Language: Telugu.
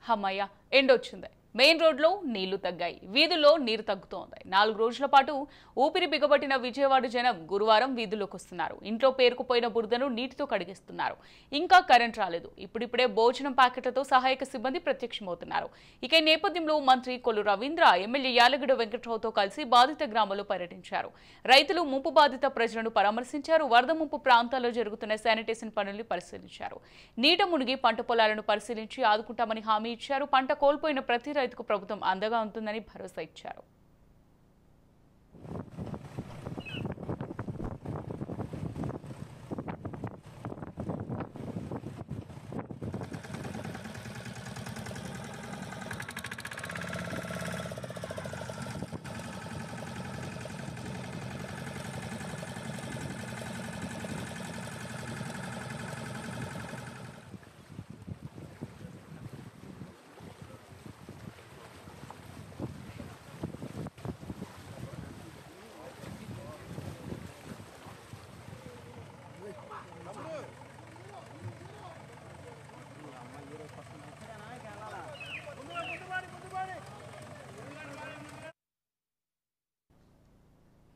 హమ్మయ్య ఎండొచ్చింది. మెయిన్ రోడ్లో నీళ్లు తగ్గాయి, వీధుల్లో నీరు తగ్గుతోంది. 4 రోజుల పాటు ఊపిరి బిగబట్టిన విజయవాడ జనం గురువారం వీధుల్లోకి వస్తున్నారు. ఇంట్లో పేరుకుపోయిన బురదను నీటితో కడిగిస్తున్నారు. ఇంకా కరెంట్ రాలేదు. ఇప్పుడిప్పుడే భోజనం ప్యాకెట్లతో సహాయక సిబ్బంది ప్రత్యక్షమవుతున్నారు. ఇక ఈ నేపథ్యంలో మంత్రి కొల్లు రవీంద్ర, ఎమ్మెల్యే యాలగడ్డ వెంకట్రావుతో కలిసి బాధిత గ్రామాల్లో పర్యటించారు. రైతులు ముంపు బాధిత ప్రజలను పరామర్శించారు. వరద ముంపు ప్రాంతాల్లో జరుగుతున్న శానిటేషన్ పనుల్ని పరిశీలించారు. నీట మునిగి పంట పొలాలను పరిశీలించి ఆదుకుంటామని హామీ ఇచ్చారు. పంట కోల్పోయిన ప్రతి రైతుకు ప్రభుత్వం అండగా ఉంటుందని భరోసా ఇచ్చారు.